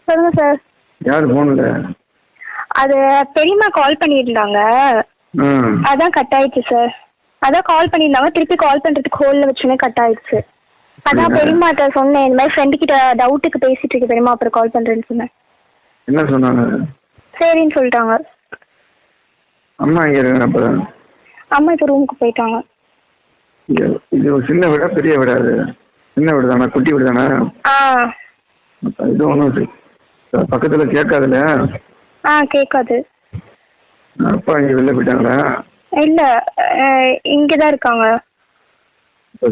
சொல்லுங்க சார். யார் போன்ல? அது பெரியம்மா கால் பண்ணியிருந்தாங்க. அதான் கட் ஆயிடுச்சு சார். அதான் கால் பண்ணியிருந்தாங்க, திருப்பி கால் பண்றதுக்கு ஹோல்ல வச்சுமே கட் ஆயிடுச்சு. அதான் பெரியம்மாட்ட சொன்னேன், இந்த மாதிரி ஃப்ரெண்டு கிட்ட டவுட்டுக்கு பேசிட்டு இருக்கு பெரியம்மா, அப்புறம் கால் பண்றேன்னு சொன்னேன். என்ன சொன்னாங்க? சரின்னு சொல்லிட்டாங்க. அம்மா எங்க இருக்காங்க அப்ப? அம்மா இப்போ ரூமுக்கு போயிட்டாங்க. இது ஒரு சின்ன வீடா பெரிய வீடா? அது சின்ன வீடு தானே, குட்டி வீடு தானே? இது ஒன்றும் பக்கத்துல கேட்காதுல்ல? கேட்காது. அப்பா இங்க வெளில போயிட்டாங்களா? இல்ல, இங்கதான் இருக்காங்க.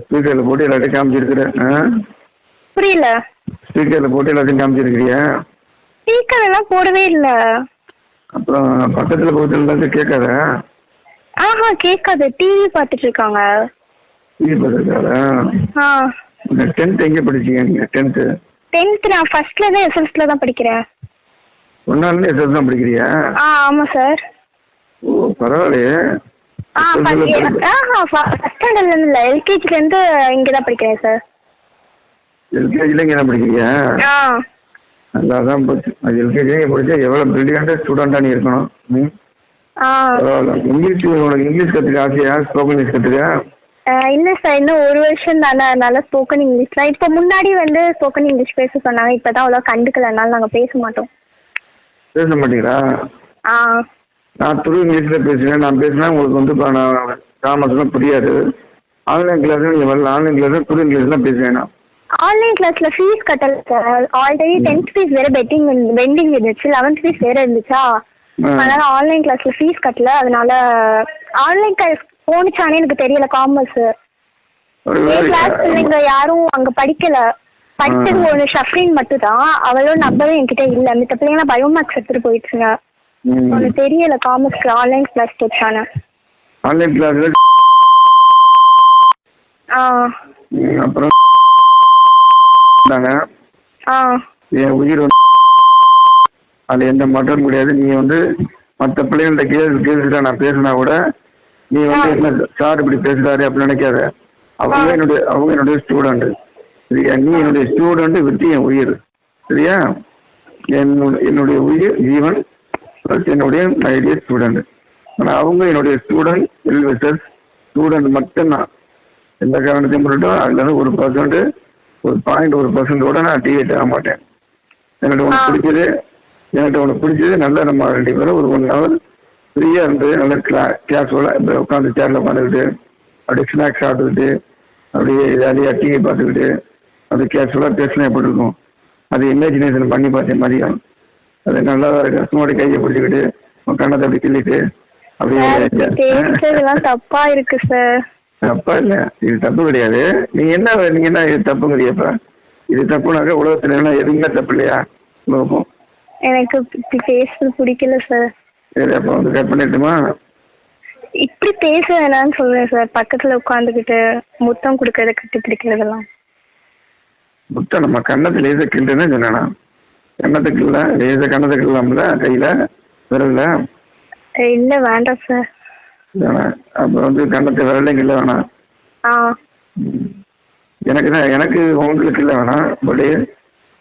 ஸ்பீக்கர்ல போட்டு எல்லாத்தையும் காமிச்சிருக்கிறேன். புரியல. ஸ்பீக்கர்ல போட்டு எல்லாத்தையும் காமிச்சிருக்கிறியா? ஸ்பீக்கர் எல்லாம் போடவே இல்ல. அப்புறம் பக்கத்துல போட்டு எல்லாத்தையும் கேட்காத? கேட்காது. டிவி பார்த்துட்டு இருக்காங்க. டிவி பார்த்துருக்காரா? 10th எங்க படிச்சீங்க நீங்க? 10th நான் ஃபர்ஸ்ட்ல தான் எஸ்எல்ஸ்ல தான் படிக்கிறேன். ஒன்னாலே எஸ்எல்ஸ் தான் படிக்கிறியா? ஆமா சார். ஓ பரவாயில்லையே. ஃபர்ஸ்ட் ஸ்டாண்டர்ட்ல இல்ல, எல்கேஜில இருந்து இங்கதான் படிக்கிறேன் சார். எல்கேஜில இங்க தான் படிக்கிறியா? நல்லாதான் போச்சு. அது எல்கேஜி படிச்சா எவ்வளவு பிரில்லியன்ட் ஸ்டூடெண்டா நீ இருக்கணும். பரவாயில்ல. இங்கிலீஷ் உனக்கு இங்கிலீஷ் கத்துக்க ஆசையா? ஸ்போக்கன் இங்கிலீஷ் கத்துக்க? இல்ல சார், இன்னும் ஒரு வருஷம் தானே, அதனால ஸ்போக்கன் இங்கிலீஷ் தான். இப்ப முன்னாடி ஸ்போக்கன் இங்கிலீஷ் பேச சொன்னாங்க, இப்பதான் அவ்வளவு கண்டுக்கல, அதனால நாங்க பேச மாட்டோம். பேச மாட்டீங்களா? நான் துரு இங்கிலீஷ்ல பேசுவேன். நான் பேசினா உங்களுக்கு நான் காமர்ஸ்லாம் புரியாது. ஆன்லைன் கிளாஸ் நீங்க வரல. ஆன்லைன் கிளாஸ் துரு இங்கிலீஷ் தான் பேசுவேன். நான் ஆன்லைன் கிளாஸ்ல ஃபீஸ் கட்டல சார். ஆல்ரெடி 10th ஃபீஸ் வேற பெண்டிங் இருந்துச்சு, 11th ஃபீஸ் வேற இருந்துச்சா, அதனால ஆன்லைன் கிளாஸ்ல ஃபீஸ் கட்டல. அதனால ஆன்லைன் கிளாஸ் போனுச்சானே எனக்கு தெரியல. காமர்ஸ் கிளாஸ் பிள்ளைங்க யாரும் அங்க படிக்கல. படிச்சது ஒரு ஷஃப்ரின் மட்டும் தான், அவளோட நம்பரும் என்கிட்ட இல்ல. மித்த பிள்ளைங்க பயோமேக்ஸ் எடுத்துட்டு போயிடுச்சுங்க. எனக்கு தெரியல காமர்ஸ்க்கு ஆன்லைன் கிளாஸ் போச்சானு. ஆன்லைன் கிளாஸ்ல அப்புறம் என் உயிர் அது எந்த மாற்றம் கிடையாது. நீ மற்ற பிள்ளைங்கள்ட்ட கேட்டுட்டா நான் பேசினா கூட நீ என்ன சார் இப்படி பேசுறாரு அப்படின்னு நினைக்காத. அவங்க என்னுடைய ஸ்டூடெண்ட். சரியா? நீ என்னுடைய ஸ்டூடெண்ட் வித் என் உயிர். சரியா? என்னுடைய உயிர் ஜீவன் என்னுடைய ஐடியா ஸ்டூடெண்ட். ஆனால் அவங்க என்னுடைய ஸ்டூடெண்ட் வெல்விஷர் ஸ்டூடெண்ட் மட்டும்தான். எந்த காரணத்தையும் மட்டும் அதுல இருந்து 1% 1% நான் டிவேட் ஆக மாட்டேன். என்கிட்ட உனக்கு பிடிச்சது நல்லா நம்ம 2 பேரும் ஒரு 1 hour ஃப்ரீயா இருந்து நல்லா கிளாஸோட உட்காந்து சேர்ல உட்காந்துக்கிட்டு அப்படியே ஸ்நாக்ஸ் சாப்பிட்டுக்கிட்டு அப்படியே ஜாலியா டிவி பார்த்துக்கிட்டு அப்படியே கேஷுவலா பேசினா எப்படி இருக்கும்? அது இமேஜினேஷன் பண்ணி பார்த்தேன் மதியம். அது நல்லா தான் இருக்கு. சும்மா கையை பிடிச்சிக்கிட்டு கண்ணத்தை அப்படி கிள்ளிட்டு அப்படியே தப்பா இருக்கு சார். தப்பா இல்ல, இது தப்பு கிடையாது. நீங்க என்ன இது தப்புங்கிறியப்ப? இது தப்புனாக்க உலகத்துல எல்லாம் எதுவுமே தப்பு இல்லையா? உலகம் எனக்கு பேசுறது பிடிக்கல சார். சரி, அப்ப கட் பண்ணிட்டுமா? இப்படி பேச வேணாம்னு சொல்றேன் சார். பக்கத்துல உட்காந்துக்கிட்டு முத்தம் கொடுக்கறத கட்டி பிடிக்கிறதெல்லாம். முத்தம் நம்ம கண்ணத்துல லேச கிண்டுன்னு சொன்னா? கண்ணத்துக்கு இல்ல, லேச கண்ணத்துக்கு இல்லாமல கையில விரல்ல? இல்ல வேண்டாம் சார். அப்ப கண்ணத்தை விரலையும் இல்ல வேணாம். எனக்கு உங்களுக்கு இல்ல வேணாம். பட்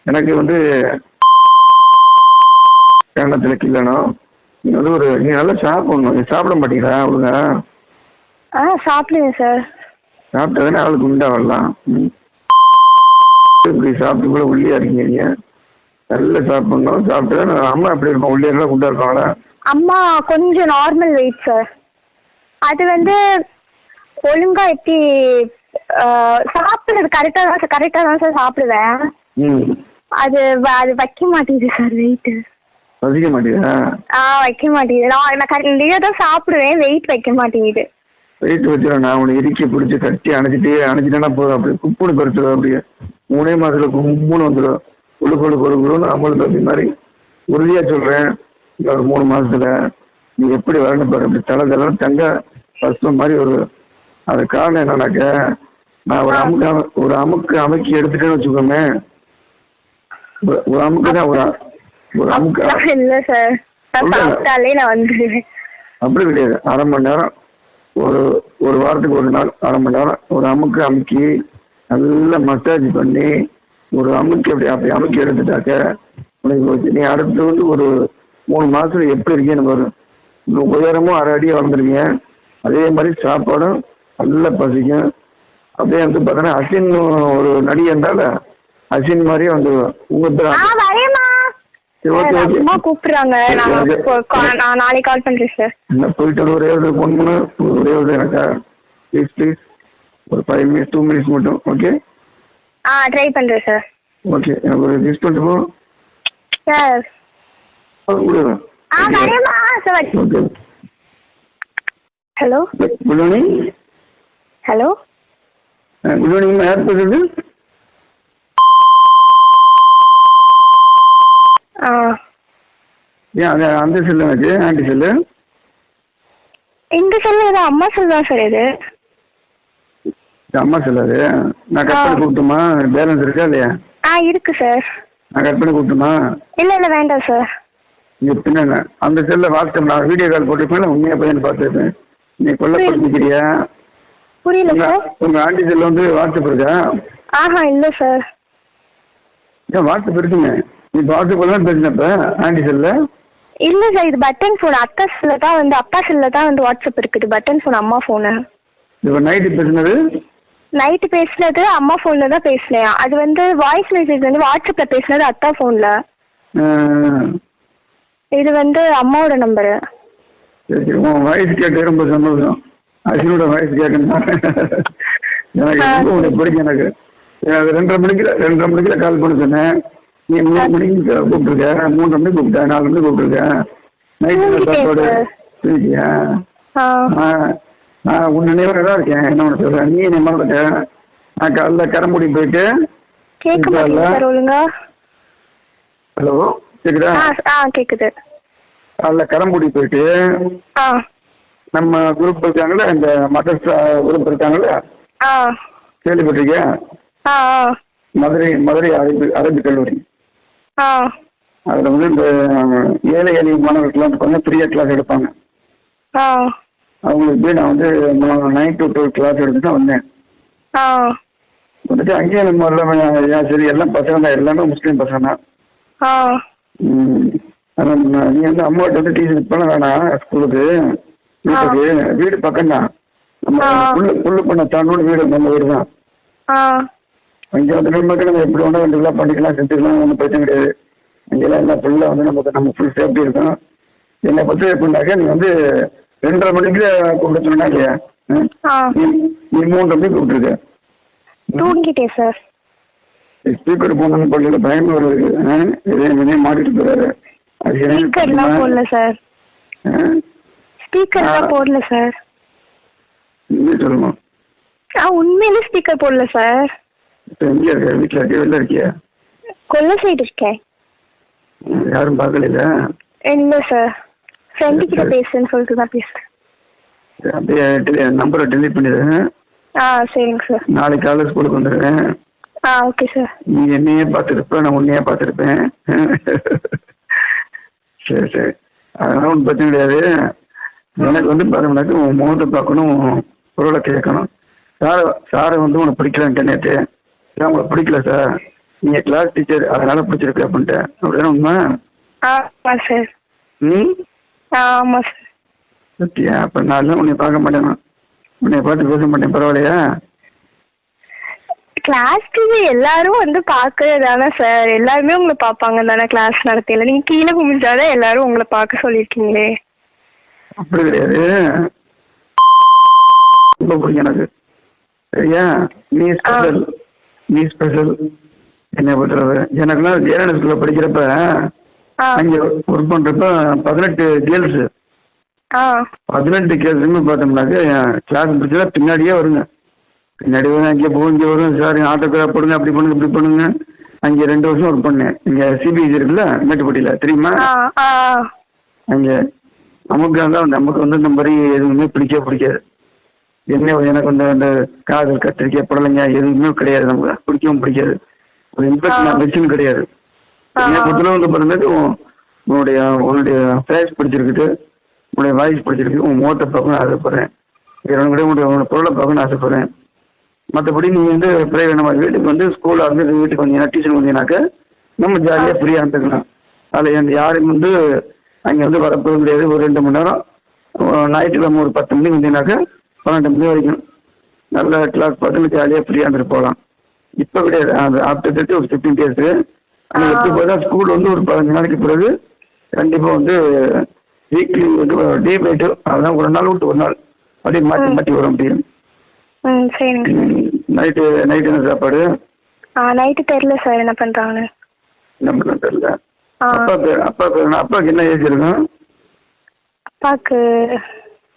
எனக்கு கண்ணத்துல கிள்ளணும். நீ நல்லா சாப்பிடணும். நீ சாப்பிட மாட்டீங்களா அவளுங்க? சாப்பிடுவேன் சார். சாப்பிட்டதானே அவளுக்கு உண்டா வரலாம். இப்படி சாப்பிட்டு கூட உள்ளியா இருக்கீங்க. நீங்க நல்லா சாப்பிடணும். சாப்பிட்டு அம்மா எப்படி இருக்கும்? உள்ளியா இருந்தா குண்டா இருப்பாங்களா? அம்மா கொஞ்சம் நார்மல் வெயிட் சார். அது ஒழுங்கா எப்படி சாப்பிடுறது கரெக்டா தான் சார் சாப்பிடுவேன். அது வைக்க மாட்டேங்குது சார் வெயிட். வைக்க மாட்டேங்குதா? வைக்க மாட்டேங்குது. நான் கரெக்டா தான் சாப்பிடுவேன், வெயிட் வைக்க மாட்டேங்குது. வெயிட் வச்சிட நான் உனக்கு இறுக்கி பிடிச்சி கட்டி அணைச்சிட்டேன்னா போதும். அப்படி குப்புன்னு பறிச்சிடும். அப்படியே 3 மாசத்துல கும்புன்னு வந்துடும். கொழுன்னு அமௌண்ட் அப்படி மாதிரி உறுதியா சொல்றேன். ஒரு 3 மாசத்துல நீ எப்படி வரணும் பாரு. அப்படி தலை தங்க பசம் மாதிரி அது காரணம் என்னன்னாக்க, நான் ஒரு அமுக்கு அமைக்கி எடுத்துட்டேன்னு வச்சுக்கோமே. ஒரு அமுக்கு தான் ஒரு அமுக்கு இல்ல சார். அப்படி கிடையாது. 1/2 மணி நேரம் ஒரு வாரத்துக்கு 1 நாள் 1/2 மணி நேரம் ஒரு அமுக்கு அமுக்கி நல்லா மசாஜ் பண்ணி ஒரு அமுக்கி அப்படி அமுக்கி எடுத்துட்டாக்க உனக்கு ஓகே. நீ அடுத்து வந்து ஒரு 3 மாசத்துல எப்படி இருக்கேன்னு பாரு. உயரமும் 1/2 அடி வளர்ந்துருக்கீங்க. அதே மாதிரி சாப்பாடும் நல்லா பசிக்கும். அப்படியே வந்து பார்த்தோன்னா அசின் ஒரு நடி என்றால அசின் மாதிரியே வந்துடுவேன் உங்க. கூப்பிடுறாங்க. நான் நாளைக்கு கால் பண்றேன் சார். என்ன போயிட்டு ஒரே ஒரு பொண்ணு ஒரே ஒரு எனக்கா ப்ளீஸ் ப்ளீஸ் ஒரு 5 minutes 2 minutes மட்டும். ஓகே ட்ரை பண்றேன் சார். ஓகே எனக்கு ஒரு லிஸ்ட் பண்ணிட்டு போ sir. Okay. Hello good morning. Hello good morning. யார் பேசுறது? ஏன் அந்த செல்லு எனக்கு ஆண்டி செல்லு. இந்த செல்லு ஏதோ அம்மா செல் தான் சார். இது அம்மா செல்லாது. நான் கட் பண்ணி கூப்பிட்டுமா? பேலன்ஸ் இருக்கா இல்லையா? இருக்கு சார். நான் கட் பண்ணி கூப்பிட்டுமா? இல்ல வேண்டாம் சார். நீங்க பின்ன அந்த செல்ல வாட்ஸ்அப் நான் வீடியோ கால் போட்டுருப்பேன். உண்மையா பையன் பார்த்துருப்பேன். நீ கொல்லப்படுத்திக்கிறியா? புரியல சார். உங்க ஆண்டி செல்ல வந்து வாட்ஸ்அப் இருக்கா? இல்ல சார். ஏன் வாட்ஸ்அப் இருக்குங்க. நீ வாட்ஸ்அப் தான் பேசினப்ப ஆண்டி செல்ல? இல்ல சார், இது பட்டன் போன். அக்கா செல்ல தான் வந்து அப்பா செல்ல தான் வந்து வாட்ஸ்அப் இருக்குது. பட்டன் போன் அம்மா போனு. இப்போ நைட்டு பேசினது? நைட்டு பேசினது அம்மா போன்ல தான் பேசினேன். அது வந்து வாய்ஸ் மெசேஜ் வந்து வாட்ஸ்அப்ல பேசினது அக்கா போன்ல. இது வந்து அம்மாவோட நம்பரு. சரி உன் வாய்ஸ் கேட்க ரொம்ப சந்தோஷம். அசினோட வாய்ஸ் கேட்கணும். எனக்கு உனக்கு பிடிக்கும். எனக்கு 2:30 மணிக்கு கால் பண்ண சொன்னேன். நீ 3 மணிக்கு கூப்பிட்டுருக்க, 3 மணிக்கு கூப்பிட்டேன், 4 மணிக்கு கூப்பிட்டுருக்க. நைட்டு சாப்பாடு சரியா? நான் உன் நினைவோட தான் இருக்கேன். என்ன ஒன்று சொல்றேன், நீ என்ன மறந்துட்ட. நான் காலைல கரம்புடி போயிட்டு. ஹலோ கேக்குதா? கேக்குது. காலைல கரம்புடி போயிட்டு நம்ம குரூப் இருக்காங்கல்ல, இந்த மதர்ஸ் குரூப் இருக்காங்கல்ல, கேள்விப்பட்டிருக்கியா? மதுரை அரபி கல்லூரி. அதுல வந்து இந்த ஏழை எளிய மாணவர்களுக்கு கொஞ்சம் ஃப்ரீயா கிளாஸ் எடுப்பாங்க. அவங்களுக்கு போய் நான் வந்து 9 to 12 கிளாஸ் எடுத்து தான் வந்தேன். வந்துட்டு அங்கேயே நம்ம எல்லாம் சரி எல்லாம் பசங்க தான், எல்லாமே முஸ்லீம் பசங்க தான். நீ வந்து அம்மாட்ட வந்து டியூஷன் பண்ண வேணாம் ஸ்கூலுக்கு, வீட்டுக்கு. வீடு பக்கம் தான். நம்ம புல்லு பண்ண தாண்டோட வீடு நம்ம வீடு தான். அங்கே வந்து நமக்கு நம்ம எப்படி வேணா ரெண்டுலாம் பண்ணிக்கலாம், செஞ்சுக்கலாம், ஒன்றும் பிரச்சனை கிடையாது. அங்கெல்லாம் எல்லாம் ஃபுல்லாக வந்து நம்ம ஃபுல் சேஃப்டி இருக்கும். என்னை பற்றி எப்படின்னாக்கா நீ வந்து 2:30 மணிக்கு கூப்பிட்டு சொன்னா இல்லையா, நீ 3 மணிக்கு கூப்பிட்டுருக்க. தூங்கிட்டேன் சார். ஸ்பீக்கர் போனோம்னு பள்ளியில பயமா வருது. இதே மாட்டிட்டு போறாரு. ஸ்பீக்கர்லாம் போடல சார். ஸ்பீக்கர்லாம் போடல சார். சொல்லணும். உண்மையிலே ஸ்பீக்கர் போடல சார். இப்போ எங்கே இருக்க? வீட்டில் இருக்க? வெளில இருக்கியா? கொல்ல சைடு இருக்கேன். யாரும் பார்க்கல? இல்லை சார், ஃப்ரெண்டு கிட்ட பேசுன்னு சொல்லிட்டு தான் பேசுறேன். அப்படியே நம்பரை டெலிட் பண்ணிடுறேன். சரிங்க சார். நாளைக்கு காலையில் ஸ்கூலுக்கு வந்துடுறேன். Okay sir. நீ என்னையே பார்த்துருப்ப, நான் உன்னையே பார்த்துருப்பேன். சரி சரி, அதெல்லாம் ஒன்றும் பிரச்சனை கிடையாது. எனக்கு வந்து பாருங்கனாக்க உன் முகத்தை பார்க்கணும், பொருளை கேட்கணும். சாரை வந்து உனக்கு பிடிக்கலான்ட்டு நேற்று. சார் உங்களை பிடிக்கல சார், நீங்கள் கிளாஸ் டீச்சர் அதனால பிடிச்சிருக்கு அப்படின்ட்டு. அப்படிதானே உண்மை? சார். ஆமாம் சார். சத்தியா? அப்போ நான் உன்னை பார்க்க மாட்டேன், உன்னை பார்த்து பேச மாட்டேன். பரவாயில்லையா? கிளாஸ் டீச்சர் எல்லாரும் வந்து பார்க்கறது தானே சார். எல்லாருமே உங்களை பார்ப்பாங்க தானே கிளாஸ் நடத்தையில. நீங்கள் கீழே குமிஞ்சாதான் எல்லாரும் உங்களை பார்க்க சொல்லியிருக்கீங்களே. அப்படி கிடையாது, ரொம்ப பிடிக்கும் எனக்கு. சரியா? நீ ஸ்பெஷல் என்ன பண்றது. எனக்குலாம் ஜேரன ஸ்கூல்ல படிக்கிறப்ப அங்கே ஒர்க் பண்றப்ப 18 கேர்ள்ஸ். 18 கேர்ள்ஸுமே பார்த்தோம்னாக்க கிளாஸ் முடிச்சா பின்னாடியே வருங்க. பின்னாடி வரும், அங்கே போகும், இங்கே வரும். சார் ஆட்டோகிராஃப் போடுங்க, அப்படி பண்ணுங்க, இப்படி பண்ணுங்க. அங்கே 2 வருஷம் ஒர்க் பண்ணேன். இங்கே சிபிஎஸ்சி இருக்குல்ல மேட்டுப்பட்டியில், தெரியுமா? அங்கே நமக்கு வந்து இந்த மாதிரி எதுவுமே பிடிக்காது. என்ன எனக்கு வந்து அந்த காதல் கத்திரிக்காய் புடலைங்க எதுவுமே கிடையாது. நமக்கு பிடிக்கவும் பிடிக்காது. ஒரு இன்ட்ரெஸ்ட் வச்சுன்னு கிடையாது. என்னை பொறுத்தளவு வந்து பாருங்க, உன்னுடைய ஃபேஸ் பிடிச்சிருக்குது, உன்னுடைய வாய்ஸ் பிடிச்சிருக்கு, உன் முகத்தை பார்க்கணும்னு ஆசைப்படுறேன். உன்னோட பொருளை பார்க்கணும்னு ஆசைப்படுறேன். மற்றபடி நீ வந்து பிரைவேட் நம்ம வீட்டுக்கு வந்து ஸ்கூலில் வந்து வீட்டுக்கு வந்தீங்கன்னா, டியூஷன் வந்தீங்கன்னாக்க நம்ம ஜாலியாக ஃப்ரீயாக இருந்துக்கலாம். அதில் எந்த யாரும் வந்து அங்கே வந்து வரப்போக முடியாது. ஒரு 2 மணி நேரம் ஞாயிற்றுக்கிழமை ஒரு 10 மணிக்கு வந்தீங்கன்னாக்கா 12 மணி வரைக்கும் நல்ல கிளாஸ் பார்த்து ஜாலியாக ஃப்ரீயாக இருந்துட்டு போகலாம். இப்போ கிடையாது, அது ஆஃப்டர் தட்டு ஒரு 15 டேஸு. ஆனால் எப்படி போதா ஸ்கூல் வந்து ஒரு 15 நாளைக்கு பிறகு கண்டிப்பாக வந்து வீக்லி வந்து டே போயிட்டு அதான் ஒரு நாள் விட்டு ஒரு நாள் அப்படியே மாற்றி மாற்றி வர முடியும். நைட்டு என்ன சாப்பாடு? நைட்டு தெரியல சார் என்ன பண்றாங்கன்னு. என்ன பண்ண தெரியல. அப்பாவுக்கு என்ன ஏஜ் இருக்கும்? அப்பாவுக்கு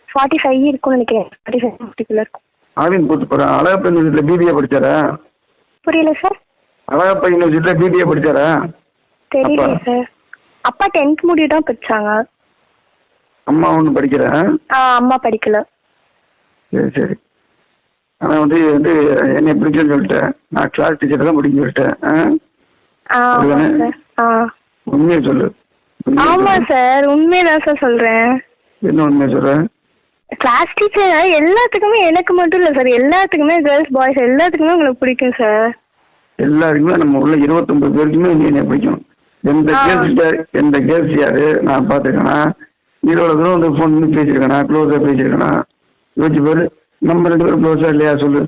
45 இருக்கும்னு நினைக்கிறேன். 45 இருக்கும். ஆவின் போட்டு போறேன். அழகப்பா யூனிவர்சிட்டியில பிபிஏ படிச்சாரா? புரியல சார். அழகப்பா யூனிவர்சிட்டியில பிபிஏ படிச்சாரா? தெரியல சார். அப்பா 10th முடிய தான் படிச்சாங்க. அம்மா ஒன்றும் படிக்கிறேன். அம்மா படிக்கல. சரி சரி. ஆனால் வந்து என்னை பிடிக்குன்னு சொல்லிட்டேன். நான் கிளாஸ் டீச்சர் தான் பிடிக்கும் சொல்லிட்டேன். உண்மையை சொல்லு. ஆமா சார், உண்மையதான் சார் சொல்றேன். என்ன உண்மையை சொல்றேன்? கிளாஸ் டீச்சர் எல்லாத்துக்குமே, எனக்கு மட்டும் இல்ல சார், எல்லாத்துக்குமே கேர்ள்ஸ் பாய்ஸ் எல்லாத்துக்குமே உங்களுக்கு பிடிக்கும் சார். எல்லாருக்குமே நம்ம உள்ள 29 பேருக்குமே என்ன பிடிக்கும். எந்த கேர்ள்ஸ் யாரு நான் பார்த்துருக்கேனா, இதோட தூரம் வந்து ஃபோன் பண்ணி பேசியிருக்கேனா, க்ளோஸாக பேசியிருக்கேனா, யோசிச்சு பாரு. நம்ம 2 பேரும் க்ளோஸாக இல்லையா சொல்லு.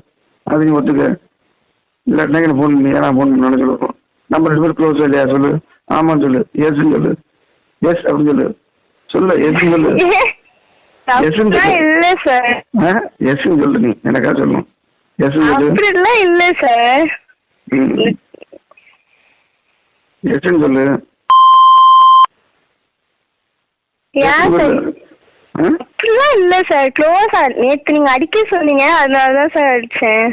அது நீ ஒத்துக்க. இல்லாட்டினா எனக்கு ஃபோன் பண்ணி நான் ஃபோன் பண்ணாலும் சொல்லுவோம். நம்ம 2 பேரும் க்ளோஸாக இல்லையா சொல்லு. ஆமான்னு சொல்லு. எஸ்ன்னு சொல்லு. எஸ் அப்படின்னு சொல்லு. சொல்லு எஸ்ன்னு சொல்லு. இல்ல சார். எஸ்ன்னு சொல்லு. நீ எனக்கா சொல்லணும். எஸ்ன்னு சொல்லு. இல்ல சார். எஸ்ன்னு சொல்லு. அப்படிலாம் இல்ல சார். க்ளோஸா நேத்து நீங்க அடிக்க சொன்னீங்க, அதனாலதான் சார் அடிச்சேன்.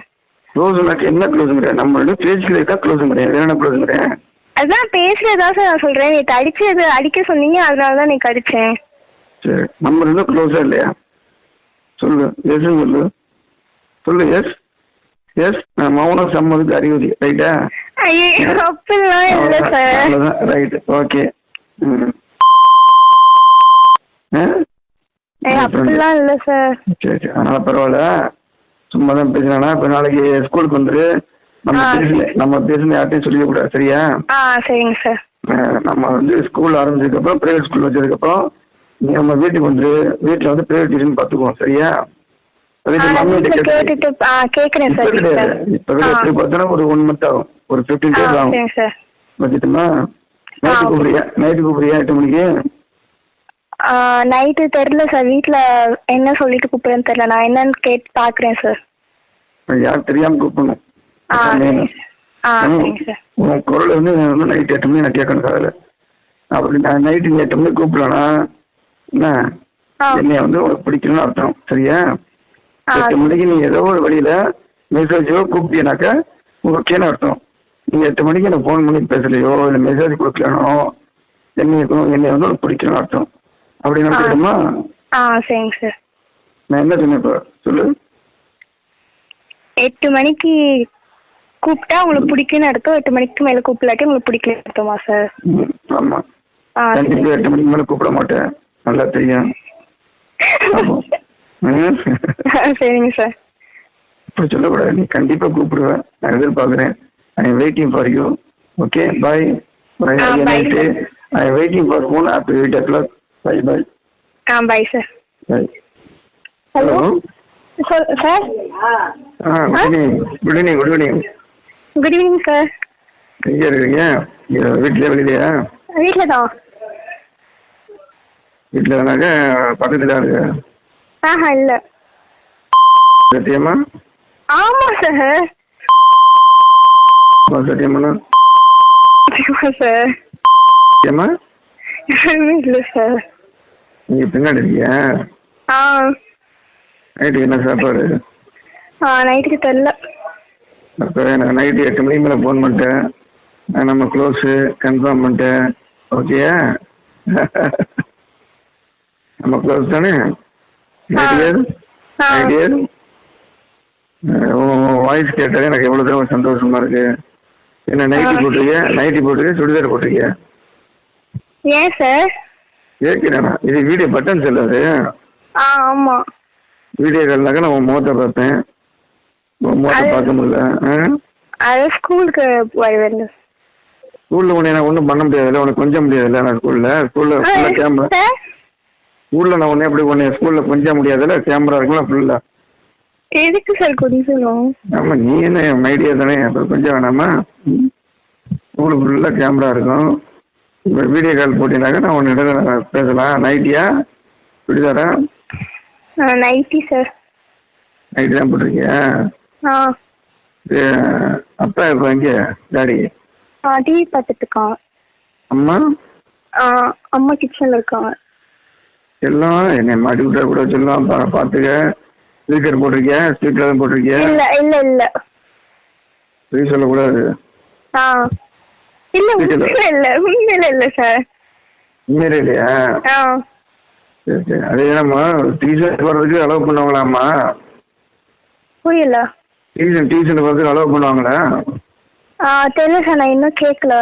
க்ளோஸ் என்ன க்ளோஸுங்கிற? நம்ம பேசிக்கிறதா க்ளோஸுங்கிற? என்ன க்ளோஸுங்கிற? அதான் பேசுறதா சார் நான் சொல்றேன். நேத்து அடிக்க சொன்னீங்க, அதனாலதான் நீங்க அடிச்சேன். சரி, நம்ம 2 க்ளோஸா இல்லையா சொல்லு. எஸ் சொல்லு. சொல்லு எஸ். எஸ். நான் மௌனம் சம்மதுக்கு அறிகுறி. ரைட்டா? ஐயோ அப்படிலாம் இல்ல சார். அவ்வளவுதான். ரைட். ஓகே. அப்படிலாம் இல்ல சார். சரி சரி. அதனால பரவாயில்ல. சும்மா தான் பேசினா. இப்ப நாளைக்கு ஸ்கூலுக்கு வந்துரு. நம்ம பேசுன யார்ட்டையும் சொல்லிக்க கூடாது. சரியா? சரிங்க சார். நம்ம வந்து ஸ்கூல் ஆரம்பிச்சதுக்கு அப்புறம் பிரைவேட் ஸ்கூல் வச்சதுக்கு அப்புறம் நீ நம்ம வீட்டுக்கு வந்து வீட்டுல வந்து பிரைவேட் டியூஷன் பாத்துக்குவோம். சரியா? இப்ப பார்த்தோன்னா ஒரு 1 month ஆகும். ஒரு 15 days ஆகும். வச்சுட்டோமா? நைட்டு கூப்பிடுறியா 8 மணிக்கு? நைட்டு தெரியல சார். வீட்டுல என்ன சொல்லிட்டு கூப்பிடுறேன்னு தெரியல. நான் என்னன்னு கேட்டு பாக்குறேன் சார். யார் தெரியாம கூப்பிடணும். உன் குரல் வந்து நைட் 8 மணி நான் கேட்கணும் காதல. அப்படி நான் நைட்டு 8 மணிக்கு கூப்பிடலனா என்ன என்னைய வந்து உனக்கு பிடிக்கணும்னு அர்த்தம். சரியா? 8 மணிக்கு நீ ஏதோ ஒரு வழியில மெசேஜோ கூப்பிட்டீனாக்கா ஓகேன்னு அர்த்தம். நீங்க 8 மணிக்கு எனக்கு ஃபோன் பண்ணி பேசலையோ இல்லை மெசேஜ் கொடுக்கலனோ என்னைய வந்து உனக்கு பிடிக்கணும்னு அர்த்தம். அப்படி நினைக்கிறோமா? சரிங்க சார். நான் என்ன சொன்னேன் இப்போ சொல்லு. 8 மணிக்கு கூப்பிட்டா உங்களுக்கு பிடிக்குன்னு அர்த்தம். 8 மணிக்கு மேல கூப்பிடலாட்டி உங்களுக்கு பிடிக்கல அர்த்தமா சார்? ஆமா. கண்டிப்பா 8 மணிக்கு மேல கூப்பிட மாட்டேன். நல்லா தெரியும். சரிங்க சார். இப்படி சொல்லக்கூடாது. நீ கண்டிப்பா கூப்பிடுவேன். நான் எதிர்பார்க்கிறேன். I am waiting for you. Okay bye. I am waiting for phone after 8 o'clock. Bye bye. Bye sir. Bye. Hello. Sir. Good evening. Good evening sir. எங்க இருக்கீங்க? வீட்லயே வெளியிலயா? வீட்ல தான். வீட்ல தானாக்க பக்கத்துல இருக்கு? இல்ல. சத்தியமா? ஆமா சார். சத்தியமா? சத்தியமா சார். சத்தியமா? இல்ல சார். நீங்க பின்னாடி இருக்கீங்க? நைட்டுக்கு என்ன சாப்பாடு? நைட்டுக்கு தெரியல. அப்போ நான் நைட்டு 8 மணிக்கு மேலே ஃபோன் பண்ணிட்டேன். நம்ம க்ளோஸு கன்ஃபார்ம் பண்ணிட்டேன். ஓகேயா? நம்ம க்ளோஸ் தானே? வாய்ஸ் கேட்டாலே எனக்கு எவ்வளோ தான் சந்தோஷமா இருக்கு. என்ன நைட்டி போட்டிருக்கேன் சுடிதார் போட்டிருக்கேன். ஏன் சார்? கேட்கிறேண்ணா. இது வீடியோ பட்டன் செல்லாது. ஆமா. வீடியோ கால்னாக்க நான் உன் முகத்தை பார்ப்பேன். உன் முகத்தை பார்க்க முடியல. அது ஸ்கூலுக்கு வருவேன். ஸ்கூல்ல உன்னை நான் ஒன்றும் பண்ண முடியாதுல்ல, உனக்கு கொஞ்சம் முடியாதுல்ல. நான் ஸ்கூல்ல கேமரா, சார் ஸ்கூல்ல நான் உன்னை எப்படி உன்னை ஸ்கூல்ல கொஞ்சம் முடியாதுல்ல, கேமரா இருக்குல்ல ஃபுல்லா. எதுக்கு சார் கொஞ்சம்? ஆமா, நீ என்ன ஐடியா தானே, அப்புறம் கொஞ்சம் வேணாமா? ஸ்கூலு ஃபுல்லா கேமரா இருக்கும். வீடியோ கால் போட்டீங்கன்னாக்க நான் உன்னிடம் பேசலாம். நைட்டியா சுடிதாரா? Nighty sir. நைட்டி தான் போட்டிருக்கியா? அப்பா இப்போ எங்கே டாடி? டிவி பார்த்துட்டு இருக்காங்க. அம்மா? அம்மா கிச்சன்ல இருக்காங்க. எல்லாம் என்னை மாட்டி விட்டா கூட சொல்லலாம், பார்த்துக்க. ஸ்பீக்கர் போட்டிருக்கியா? ஸ்பீக்கர் தான் போட்டிருக்கியா? இல்ல இல்ல இல்ல பொய் சொல்லக்கூடாது. இல்ல உண்மையில இல்ல சார். உண்மையிலே இல்லையா? சரி சரி. அது என்னம்மா டியூஷன் போகிறதுக்கு அலோவ் பண்ணுவாங்களாம்மா? புரியல. டியூஷன் போகிறதுக்கு அலோவ் பண்ணுவாங்களா? தெரியல சார், நான் இன்னும் கேட்கல.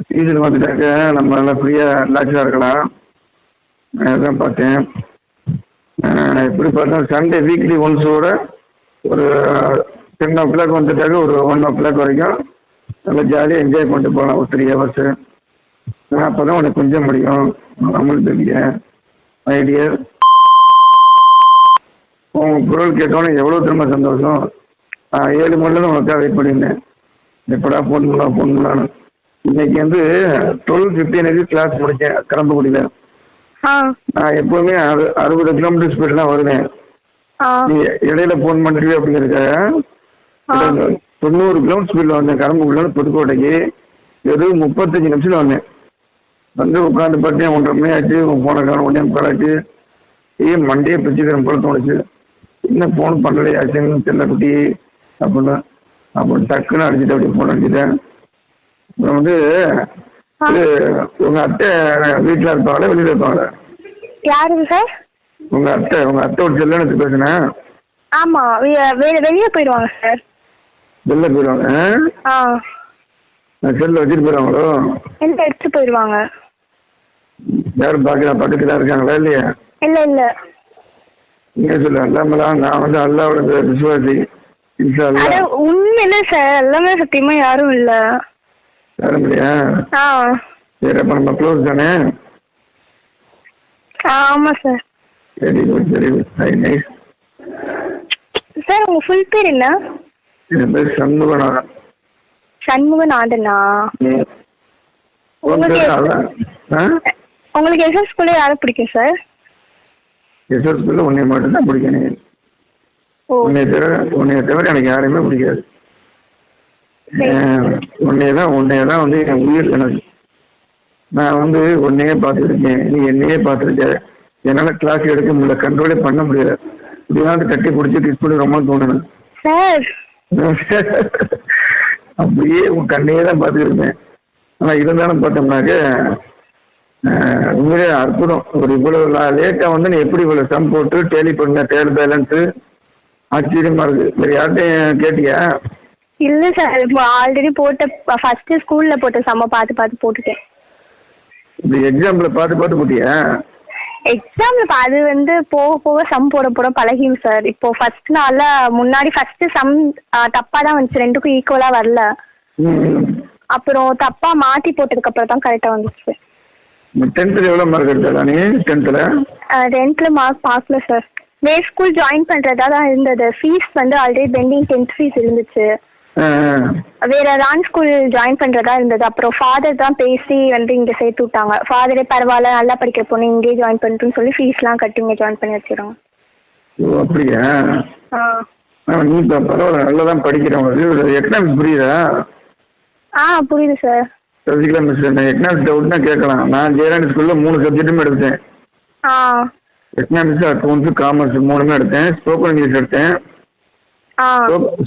டியூஷன் வந்துட்டாக்க நம்ம நல்லா ஃப்ரீயாக ரிலாக்ஸாக இருக்கலாம். அதான் பார்த்தேன். எப்படி பார்த்தா சண்டே வீக்லி ஒன்ஸோட ஒரு 10 o'clock வந்துட்டாக்க ஒரு 1 o'clock வரைக்கும் நல்லா ஜாலியாக என்ஜாய் பண்ணிட்டு போகலாம் ஒரு 3 hours. அப்போ தான் உனக்கு கொஞ்சம் முடியும். நம்மளுக்கு தெரிய ஐடியா. உங்கள் குரல் கேட்டோன்னே எவ்வளோ திரும்ப சந்தோஷம். 7 மணிலேருந்து உனக்காக வெயிட் பண்ணியிருந்தேன், எப்படா ஃபோன் பண்ணலான்னு. இன்னைக்கு வந்து 12:15 கிளாஸ் முடித்தேன் கரம்பக்குடியில். நான் எப்பவுமே 60 kilometers ஸ்பீட் தான் வருவேன். நீ இடையில ஃபோன் பண்ணிருவே அப்படிங்கிறதுக்காக 90 kilometers ஸ்பீடில் வந்தேன் கரம்பக்குடியில் புதுக்கோட்டைக்கு. வெறும் 35 நிமிஷத்தில் வந்தேன். வந்து உட்காந்து பார்த்தேன் 1:30 மணி ஆச்சு. ஃபோனை காணும் 1:45 ஆச்சு. மண்டையே பிச்சுக்கிறேன் போல தோணுச்சு. என்ன ஃபோன் பண்ணலையாச்சுன்னு தெரியல குட்டி அப்படின்னா. அப்புறம் டக்குன்னு அடிச்சுட்டு அப்படி ஃபோன் அடிச்சுட்டேன். அப்புறம் வந்து உங்க அத்தை வீட்டில் இருப்பாங்களா வெளியில இருப்பாங்களா? யாருங்க சார்? உங்க அத்தையோட செல்லன்னு பேசுனேன். ஆமா, வெளியே போயிடுவாங்க சார். வெளில போயிடுவாங்க? செல்ல வச்சுட்டு போயிடுவாங்களோ? இல்ல, எடுத்து போயிடுவாங்க. யாரும் பாக்கலாம் பக்கத்துல இருக்காங்களா இல்லையா? இல்ல இல்ல. நீங்க சொல்ல அல்லாமலாம் நான் வந்து அல்லாவோட விசுவாசி. உண்மையில சார் எல்லாமே சத்தியமா யாரும் இல்ல. யாரும் இல்லையா? சரி, அப்ப நம்ம க்ளோஸ் தானே? ஆமா sir. Very good very good, very nice. Sir உங்க ஃபுல் பேர் என்ன? என் பேர் சண்முகநாதன். சண்முகநாதனா? உங்களுக்கு எஸ்எஸ் ஸ்கூல்ல யாரை பிடிக்கும் சார்? எஸ்எஸ் ஸ்கூல்ல உன்னை மட்டும் தான் பிடிக்கும். உன்னை தவிர எனக்கு யாரையுமே பிடிக்காது. உன்னையதான் வந்து என் உயிர். எனக்கு நான் வந்து உன்னையே பார்த்துருக்கேன், நீ என்னையே பார்த்துருக்க. என்னால கிளாஸ் எடுக்க முடியல, கண்ட்ரோலே பண்ண முடியல. இப்படியாவது கட்டி பிடிச்சி கிஸ் பண்ணி ரொம்ப தோணுது சார். அப்படியே உன் கண்ணையே தான் பார்த்துருப்பேன். ஆனா இருந்தாலும் பார்த்தோம்னாக்க உண்மையிலே அற்புதம். ஒரு இவ்வளவு லேட்டா வந்து நீ எப்படி இவ்வளவு சம் போட்டு டேலி பண்ண டேல் பேலன்ஸ் ஆச்சரியமா இருக்கு. வேற யார்கிட்டையும் கேட்டியா? இல்ல சார், ஆல்ரெடி போட்ட ஃபர்ஸ்ட் ஸ்கூல்ல போட்ட சம்ம பார்த்து போட்டுட்டேன். இப்படி எக்ஸாம்ல பார்த்து போட்டியா? எக்ஸாம்ல அது வந்து போக சம் போட பழகிடும் சார். இப்போ ஃபர்ஸ்ட் நாள்ல முன்னாடி ஃபர்ஸ்ட் சம் தப்பா தான் வந்துச்சு, ரெண்டுக்கும் ஈக்குவலா வரல. அப்புறம் தப்பா மாத்தி போட்டதுக்கு அப்புறம் தான் கரெக்டா வந்துச்சு. 10th எவ்வளவு மார்க் எடுத்தா நீ? 10th மார்க் பார்க்கல சார். வேற ஸ்கூல் ஜாயின் பண்றதா தான் இருந்தது. ஃபீஸ் வந்து ஆல்ரெடி பெண்டிங் 10th ஃபீஸ் இருந்துச்சு. வேற ரான் ஸ்கூல் ஜாயின் பண்றதா இருந்தது. அப்புறம் ஃபாதர் தான் பேசி வந்து இங்க சேர்த்து விட்டாங்க. ஃபாதரே பரவாயில்ல, நல்லா படிக்கிற பொண்ணு இங்கே ஜாயின் பண்ணிட்டுன்னு சொல்லி ஃபீஸ் எல்லாம் கட்டி இங்க ஜாயின் பண்ணி வச்சிருக்காங்க. ஓ அப்படியா? நீ பரவாயில்ல, நல்லா தான் படிக்கிறவங்க. எக்கனாமிக்ஸ் புரியுதா? புரியுது சார். சசிகலா மிஸ், எக்கனாமிக்ஸ் டவுட்னா கேட்கலாம். நான் ஜெயராணி ஸ்கூல்ல 3 சப்ஜெக்ட்டுமே எடுத்தேன். எக்கனாமிக்ஸ், அக்கௌண்ட்ஸ், காமர்ஸ் 3மே எடுத்தேன். ஸ்போக்கன் இங்கிலீஷ் எடுத்தேன்.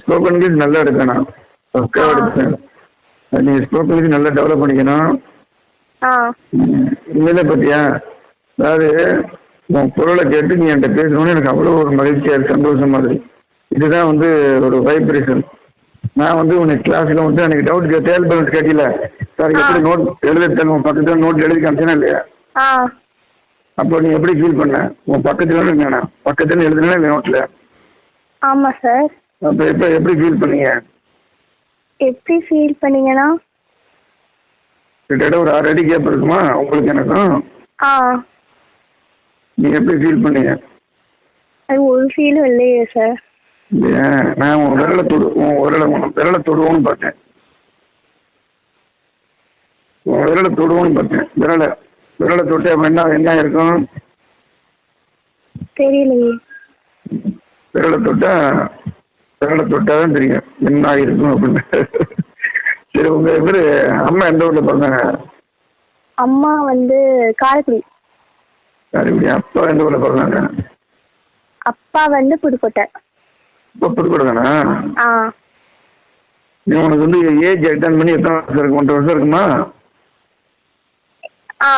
ஸ்போக்கன் இங்கிலீஷ் நல்லா எடுத்தேன். நான் பக்காவா எடுத்தேன். நீங்க ஸ்போக்கன் இங்கிலீஷ் நல்லா டெவலப் பண்ணிக்கணும். உண்மையில பத்தியா, அதாவது உன் குரலை கேட்டு நீ என்கிட்ட பேசணும்னு எனக்கு அவ்வளோ ஒரு மகிழ்ச்சியா இருக்கு, சந்தோஷமா இருக்கு. இதுதான் வந்து ஒரு வைப்ரேஷன். நான் வந்து உனக்கு கிளாஸ்ல வந்து எனக்கு டவுட் டேல் பேலன்ஸ் கேட்டில சார், எப்படி நோட் எழுத பக்கத்துல நோட் எழுதி காமிச்சேனா இல்லையா? அப்போ நீ எப்படி ஃபீல் பண்ண? உன் பக்கத்துல எழுதுனா நோட்ல? ஆமா சார். அப்ப எப்படி ஃபீல் பண்ணீங்க? எப்படி ஃபீல் பண்ணீங்கன்னா கிட்டத்தட்ட ஒரு 6 அடி கேப் இருக்குமா உங்களுக்கு எனக்கும்? ஆ. நீங்க எப்படி ஃபீல் பண்ணீங்க? அது ஒரு ஃபீலும் இல்லையே சார். ஏன் நான் உன் விரலை தொடுவோன்னு பார்த்தேன். உன் விரலை தொடுவோன்னு பார்த்தேன். விரலை தொட்டு அப்ப என்ன இருக்கும்? தெரியலையே. விரலை தொட்டாதான் தெரியும் என்ன இருக்கும் அப்படின்னு. சரி, உங்க இவரு அம்மா எந்த ஊர்ல பிறந்தாங்க? அம்மா வந்து காரைக்குடி. காரைக்குடி. அப்பா எந்த ஊர்ல பிறந்தாங்க? அப்பா வந்து புதுக்கோட்டை. இப்போ புதுக்கோட்டை தானா? ஆ. நீ உனக்கு வந்து ஏஜ் அட்டன் பண்ணி எத்தனை வருஷம் இருக்கு? 1.5 வருஷம் இருக்குமா? ஆ.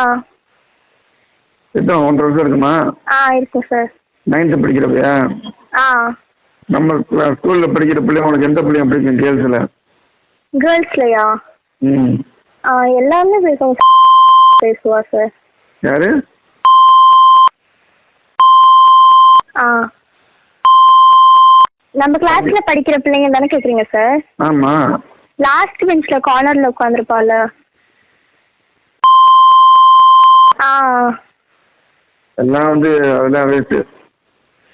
எத்தனை 1.5 வருஷம் இருக்குமா? ஆ இருக்கும் சார். 9th படிக்கிறப்பையா? ஆ. நம்ம ஸ்கூல்ல படிக்கிற பிள்ளைங்க உனக்கு எந்த பிள்ளைங்க பிடிக்கும் கேர்ள்ஸ்ல? கேர்ள்ஸ்லயா? ம். எல்லாமே பேசுவா சார். யாரு? ஆ. நம்ம கிளாஸ்ல படிக்கிற பிள்ளைங்க தானே கேக்குறீங்க சார்? ஆமா. லாஸ்ட் பெஞ்ச்ல கார்னர்ல உட்கார்ந்திருப்பால. ஆ. எல்லாம் வந்து அதெல்லாம் வேஸ்ட்.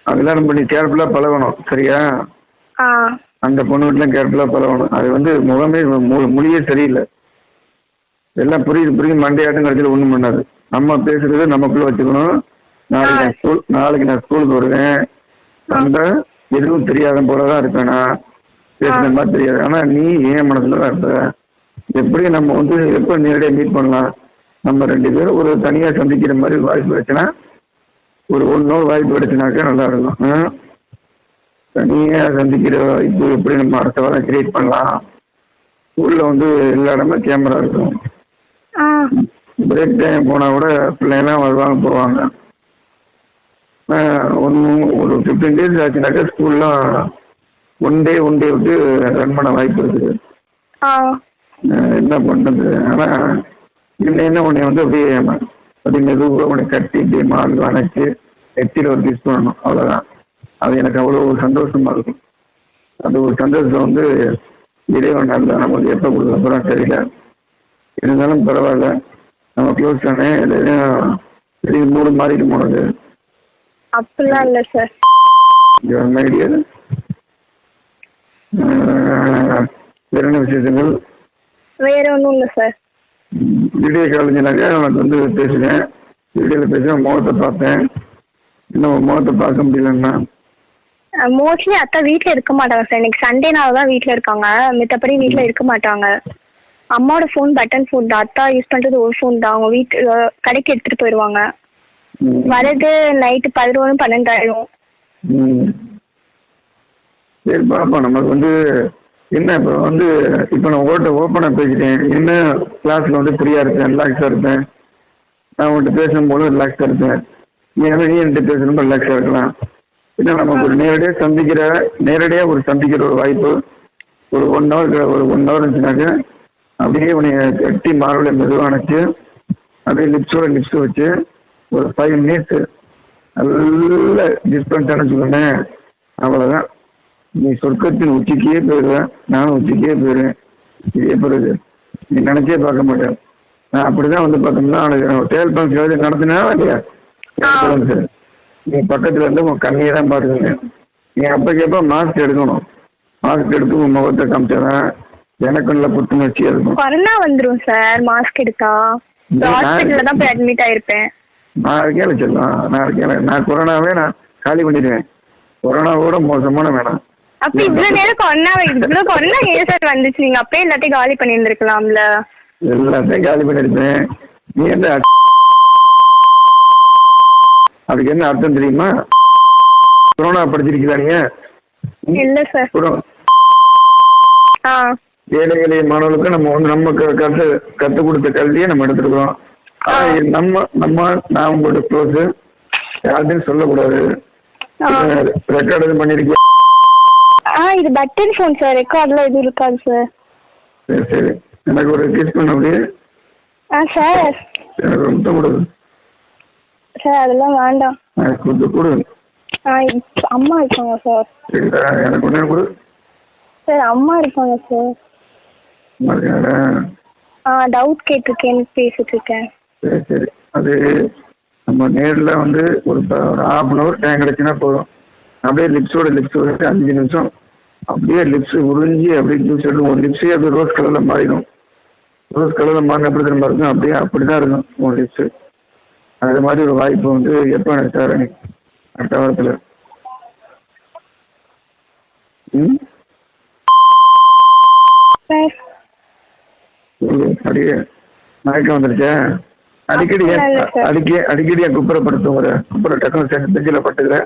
அதெல்லாம் நம்ம நீ கேர்ஃபுல்லா பழகணும், சரியா? ஆ. அந்த பொண்ணு வீட்டுலாம் கேர்ஃபுல்லா பழகணும். அது வந்து முகமே மொழியே சரியில்லை. எல்லாம் புரியுது மண்டையாட்டம் கடைசியில் ஒண்ணும் பண்ணாது. நம்ம பேசுறது நமக்குள்ள வச்சுக்கணும். நாளைக்கு நான் ஸ்கூலுக்கு வருவேன். அந்த எதுவும் தெரியாத போலதான் இருப்பேன். நான் பேசுற மாதிரி தெரியாது. ஆனா நீ ஏன் மனசுலதான் இருப்ப. எப்படி நம்ம வந்து எப்ப நேரடியா மீட் பண்ணலாம்? நம்ம 2 பேரும் ஒரு தனியா சந்திக்கிற மாதிரி வாய்ப்பு கிடைச்சுன்னா, ஒரு 1 hour வாய்ப்பு கிடைச்சுனாக்கா நல்லா இருக்கும். தனியா சந்திக்கிற வாய்ப்பு எப்படி நம்ம அடுத்த வாரம் கிரியேட் பண்ணலாம்? ஸ்கூல்ல வந்து எல்லா இடமே கேமரா இருக்கும். பிரேக் டைம் போனா கூட பிள்ளைங்கலாம் வருவாங்க போவாங்க. ஒரு 15 days ஆச்சுனாக்கா ஸ்கூல்லாம் ஒன் டே விட்டு ரன் பண்ண வாய்ப்பு இருக்குது. என்ன பண்றது? ஆனா என்ன உன்னை வந்து அப்படியே மெதுவாக உன்னை கட்டிட்டு மால் அணைச்சு நெத்தியில் ஒரு கிஸ் பண்ணணும், அவ்வளோதான். அது எனக்கு அவ்வளோ ஒரு சந்தோஷமா இருக்கும். அது ஒரு சந்தோஷம் வந்து இறைவன் தான் நமக்கு எப்போ கொடுக்க போகிறோம் தெரியல. இருந்தாலும் பரவாயில்ல, நம்ம க்ளோஸ் தானே. எதையும் மூடு மாறிட்டு போனது அப்படிலாம் இல்லை சார். வேற என்ன விசேஷங்கள்? வேற ஒன்றும் இல்லை சார். வீடியோ காலேஜ்னாக்கா உனக்கு வந்து பேசுகிறேன். வீடியோவில் பேசுகிறேன், முகத்தை பார்த்தேன். இன்னும் முகத்தை பார்க்க முடியலன்னா மோஸ்ட்லி அத்தா வீட்டில் இருக்க மாட்டாங்க சார். இன்னைக்கு சண்டேனால தான் வீட்டில் இருக்காங்க. மித்தபடி வீட்டில் இருக்க மாட்டாங்க. அம்மாவோட ஃபோன் பட்டன் ஃபோன் தான். அத்தா யூஸ் பண்ணுறது ஒரு ஃபோன் தான். அவங்க வீட்டு கடைக்கு எடுத்துகிட்டு போயிடுவாங்க. வரது நைட்டு 11 12 ஆயிடும். சரி பாப்பா, நமக்கு வந்து என்ன இப்போ நான் ஓப்பனாக பேசிட்டேன். என்ன கிளாஸ்ல வந்து ஃப்ரீயா இருப்பேன், ரிலாக்ஸா இருப்பேன். நான் உங்கள்கிட்ட பேசும்போது ரிலாக்ஸா இருப்பேன். நீ என்கிட்ட பேசணும் ரிலாக்ஸா இருக்கலாம். ஏன்னா நமக்கு ஒரு நேரடியா ஒரு சந்திக்கிற ஒரு வாய்ப்பு ஒரு 1 hour இருந்துச்சுனாக்க அப்படியே உன்னை கட்டி மார்பிள மெதுவாக அணைச்சு அப்படியே லிப்ஸ் வச்சு ஒரு 5 minutes நல்ல டிஸ்பென்ஸ் அனுப்பிச்சுக்கோங்க. அவ்வளோதான். நீ சொர்க்கத்தின் உச்சிக்கே போயிடுவேன், நானும் உச்சிக்கே போயிடுவேன். இதே பிறகு நீ நினைச்சே பார்க்க மாட்டேன். நான் அப்படிதான் வந்து பார்த்தோம்னா டேல் பங்க்ஸ் நடத்தினா இல்லையா, நீ பக்கத்துல இருந்து உன் கண்ணியை தான் பார்த்துக்கோங்க. நீ அப்பக்கப்ப மாஸ்க் எடுக்கணும். மாஸ்க் எடுத்து உன் முகத்தை காமிச்சாதான் எனக்கு நல்ல புத்துணர்ச்சியா இருக்கும். கொரோனா வந்துடும் சார் மாஸ்க் எடுத்தா. ஹாஸ்பிட்டல்ல தான் போய் அட்மிட் ஆயிருப்பேன். நான் இருக்கேன் சொல்லலாம். நான் கொரோனாவே நான் காலி பண்ணிடுவேன். கொரோனாவோட மோசமான வேணாம். அப்ப இவ்வளவு நேரம் கொரோனா ஏன் சார் வந்துச்சு? நீங்க அப்பயே எல்லாத்தையும் காலி பண்ணி இருந்திருக்கலாம்ல. எல்லாத்தையும் காலி பண்ணிருப்பேன். நீ என்ன அதுக்கு என்ன அர்த்தம் தெரியுமா? கொரோனா படிச்சிருக்கீங்களா நீங்க? இல்ல சார். ஏழை எளிய மாணவர்களுக்கு நம்ம வந்து நம்ம கத்து கொடுத்த கல்வியை நம்ம எடுத்துருக்கோம். நான் உங்களோட க்ளோஸ், யார்ட்டையும் சொல்லக்கூடாது. ரெக்கார்ட் எதுவும் பண்ணிருக்கீங்க? இது பட்டன் ஃபோன் சார். ரெக்கார்ட்ல எதுவும் இருக்காது சார். சரி எனக்கு ஒரு கிஸ் பண்ண அப்படியே. சார் எனக்கு ஒரு முத்தம் கொடு சார். அதெல்லாம் வேண்டாம். கொடு. அம்மா இருக்காங்க சார். எனக்கு ஒண்ணு கொடு சார். அம்மா இருக்காங்க சார். டவுட் கேட்டிருக்கேன், பேசிட்டு இருக்கேன். சரி சரி. அது நம்ம நேரில் வந்து ஒரு 1/2 டைம் கிடைச்சுன்னா போதும். அப்படியே லிப்ஸோட லிப்ஸ் வச்சு 5 நிமிஷம் அப்படியே லிப்ஸ் உறிஞ்சி அப்படியே ஜூஸ் எடுக்கும். ஒரு லிப்ஸே அப்படியே ரோஸ் கலரில் மாறிடும். ரோஸ் கலரில் மாறின எப்படி திரும்ப இருக்கும், அப்படியே அப்படிதான் இருக்கும் உங்கள் லிப்ஸு. அது மாதிரி ஒரு வாய்ப்பு வந்து எப்போ எனக்கு சார் எனக்கு அடுத்த வாரத்தில். ம் சார் அப்படியே மயக்கம் வந்துருச்சா? அடிக்கடி அடிக்கடி என் குப்புறப்படுத்துங்கிற குப்புற டக்குனு சேர்ந்து பெஞ்சில் பட்டுக்கிற.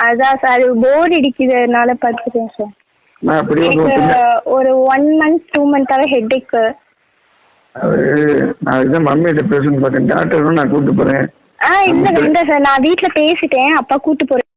அதான் சார், போர்டு அடிக்கிறதுனால பார்த்துக்கிறேன் சார். நான் அப்படியே ஒரு 1 month 2 month ஹெட்டேக். நான் இதுதான் மம்மிகிட்ட பேசணும்னு பார்த்தேன். டாக்டர் நான் கூப்பிட்டு போறேன். இல்ல சார், நான் வீட்டுல பேசிட்டேன், அப்பா கூட்டு போறேன்.